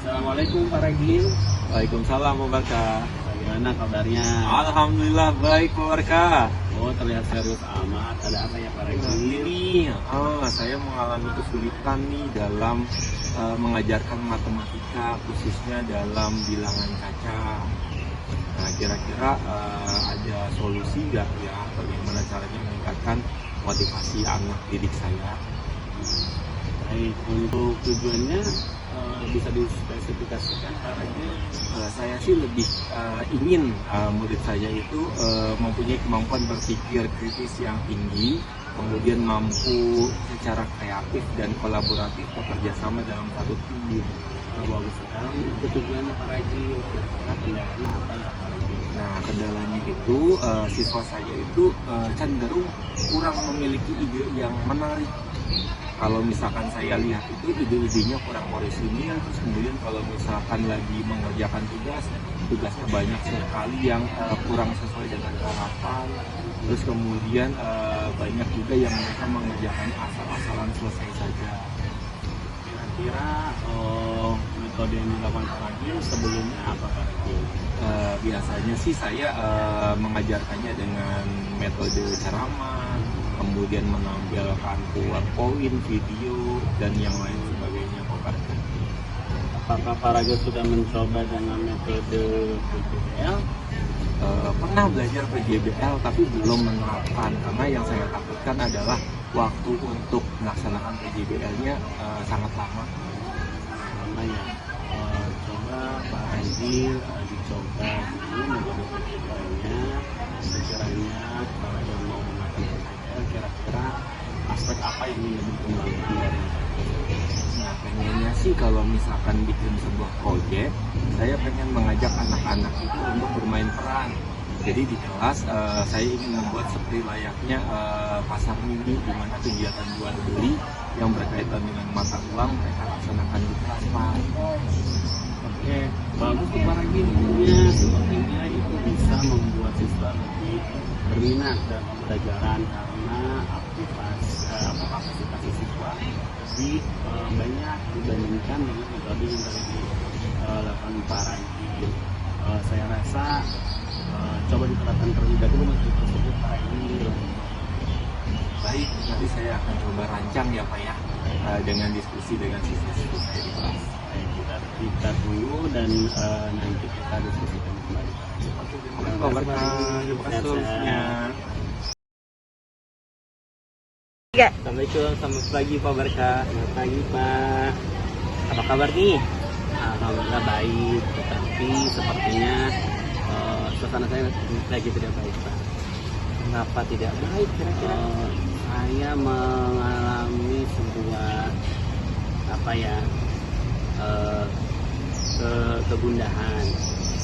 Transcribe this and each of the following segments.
Assalamualaikum Pak Ragil. Waalaikumsalam Barkah. Bagaimana kabarnya? Alhamdulillah baik Barkah. Oh, terlihat serius amat. Ada apa ya Pak Ragil? Ini saya mengalami kesulitan nih dalam mengajarkan matematika, khususnya dalam bilangan kaca. Nah, kira-kira ada solusi nggak ya bagaimana caranya meningkatkan motivasi anak didik saya? Baik, untuk tujuannya bisa dispesifikasikan Pak Ragil? Saya sih lebih ingin murid saya itu mempunyai kemampuan berpikir kritis yang tinggi, kemudian mampu secara kreatif dan kolaboratif bekerja sama dalam satu tim. Bagus sekali. Tujuannya Pak Ragil. Kendalanya apa ya Pak Ragil? Nah, kendalanya itu siswa saya itu cenderung kurang memiliki ide yang menarik. Kalau misalkan saya lihat itu ide-idenya kurang orisinil, terus kemudian kalau misalkan lagi mengerjakan tugasnya banyak sekali yang kurang sesuai dengan harapan, terus kemudian banyak juga yang mereka mengerjakan asal-asalan selesai saja. Kira-kira metode yang dilakukan Pak Ragil sebelumnya apa Pak Ragil? Biasanya sih saya mengajarkannya dengan metode ceramah, kemudian menampilkan PowerPoint, video, dan yang lain sebagainya. Apakah Pak Ragil sudah mencoba dengan metode PJBL? Pernah belajar PJBL tapi belum menerapkan, karena yang saya takutkan adalah waktu untuk melaksanakan PJBL-nya sangat lama. Sama ya, coba Pak Ragil dicoba dulu metode PJBL-nya. Sekiranya kalau yang mau menggunakan PJBL, kira-kira aspek apa yang ingin dikembangkan dari Nah, pengennya sih kalau misalkan bikin sebuah proyek, saya pengen mengajak anak-anak itu untuk bermain peran. Jadi di kelas saya ingin membuat seperti layaknya pasar mini, di mana kegiatan jual beli yang berkaitan dengan mata uang mereka laksanakan di kelas, Pak. Oke, bagus tuh Pak Ragil. Sepertinya itu bisa membuat siswa lebih berminat dalam pembelajaran karena kapasitas siswa lebih banyak dibandingkan dengan metode yang tadi dilakukan Pak Ragil. Saya rasa coba diterapkan terlebih dahulu metode tersebut Pak Ragil. Baik, nanti saya akan coba rancang ya Pak ya, dengan diskusi dengan siswa-siswa saya di kelas. Kita dulu dan nanti kita diskusikan kembali. Terima kasih solusinya. Assalamualaikum, selamat pagi Pak Barkah. Selamat pagi Pak. Apa kabar nih? Alhamdulillah baik, tetapi sepertinya suasana saya lagi tidak baik Pak. Kenapa tidak baik kira-kira? Saya mengalami sebuah kegundahan.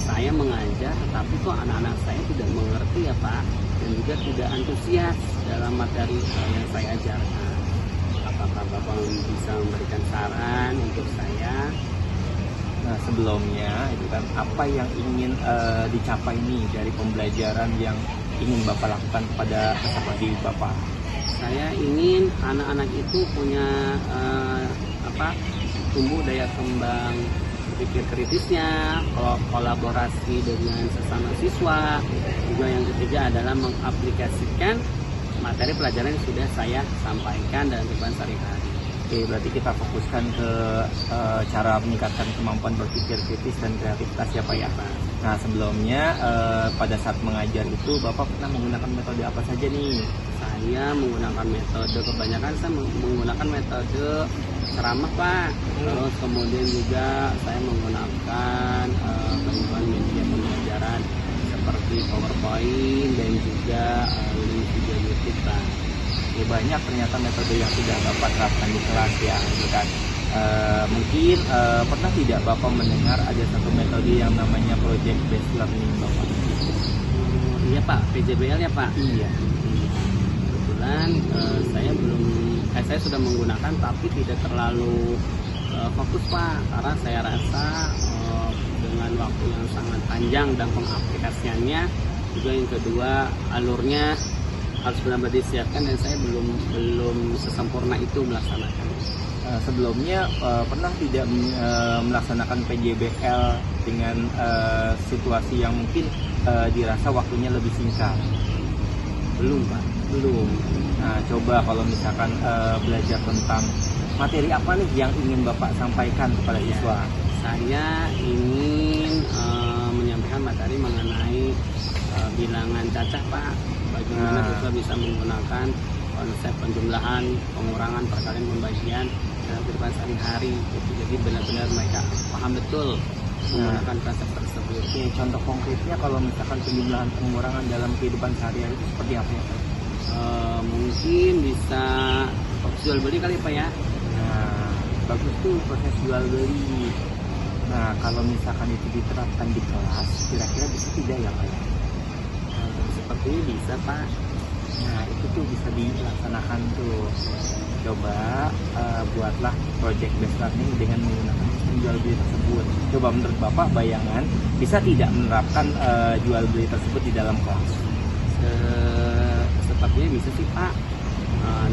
Saya mengajar, tetapi kok anak-anak saya tidak mengerti ya Pak, dan juga tidak antusias dalam materi yang saya ajarkan. Apakah Bapak bisa memberikan saran untuk saya? Nah, sebelumnya itu kan apa yang ingin dicapai nih dari pembelajaran yang ingin Bapak lakukan kepada peserta didik Bapak? Saya ingin anak-anak itu punya tumbuh daya kembang berpikir kritisnya, kolaborasi dengan sesama siswa. Juga yang ketiga adalah mengaplikasikan materi pelajaran yang sudah saya sampaikan dalam kehidupan sehari-hari. Oke, berarti kita fokuskan ke cara meningkatkan kemampuan berpikir kritis dan kreativitas ya Pak ya. Nah, sebelumnya pada saat mengajar itu Bapak pernah menggunakan metode apa saja nih? Saya menggunakan metode, kebanyakan saya menggunakan metode ceramah Pak. Terus kemudian juga saya menggunakan bantuan media pembelajaran seperti PowerPoint dan juga link video YouTube Pak. Ya, banyak ternyata metode yang sudah Bapak terapkan di kelas ya, gitu kan. Mungkin pernah tidak Bapak mendengar ada satu metode yang namanya project based learning Bapak? Iya Pak, PJBL ya Pak. Iya. Kebetulan saya sudah menggunakan tapi tidak terlalu fokus Pak, karena saya rasa dengan waktu yang sangat panjang dan pengaplikasiannya, juga yang kedua alurnya harus benar-benar disiapkan dan saya belum sesempurna itu melaksanakan. Sebelumnya pernah tidak melaksanakan PJBL dengan situasi yang mungkin dirasa waktunya lebih singkat? Belum Pak. Belum. Nah, coba kalau misalkan belajar tentang materi apa nih yang ingin Bapak sampaikan kepada siswa? Saya ingin menyampaikan materi mengenai bilangan cacah Pak. Bagaimana siswa bisa menggunakan konsep penjumlahan, pengurangan, perkalian, pembagian dalam kehidupan sehari-hari. Jadi benar-benar mereka paham betul menggunakan konsep tersebut. Oke, contoh konkretnya kalau misalkan penjumlahan pengurangan dalam kehidupan sehari-hari itu seperti apa ya Pak? Mungkin bisa jual beli kali Pak ya. Nah, bagus tuh proses jual beli. Nah, kalau misalkan itu diterapkan di kelas, kira-kira bisa tidak ya Pak ya? Sepertinya bisa Pak. Nah, itu tuh bisa dilaksanakan tuh. Coba buatlah project based learning dengan menggunakan sistem jual beli tersebut. Coba menurut Bapak bayangan bisa tidak menerapkan jual beli tersebut di dalam kelas? Sepertinya bisa sih Pak.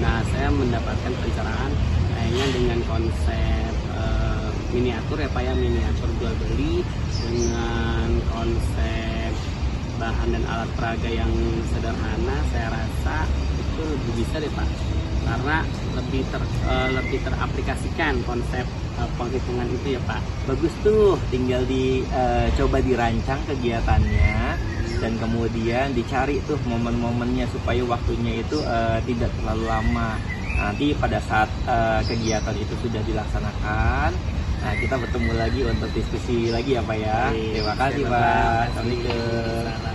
Nah, saya mendapatkan pencerahan kayaknya dengan konsep miniatur ya Pak ya, miniatur jual beli dengan konsep bahan dan alat peraga yang sederhana. Saya rasa itu lebih bisa deh Pak, karena lebih teraplikasikan konsep penghitungan itu ya Pak. Bagus tuh, tinggal coba dirancang kegiatannya dan kemudian dicari tuh momen-momennya supaya waktunya itu tidak terlalu lama. Nanti pada saat kegiatan itu sudah dilaksanakan, nah kita bertemu lagi untuk diskusi lagi ya Pak ya. Baik, Terima kasih terima Pak. kasih. Assalamualaikum.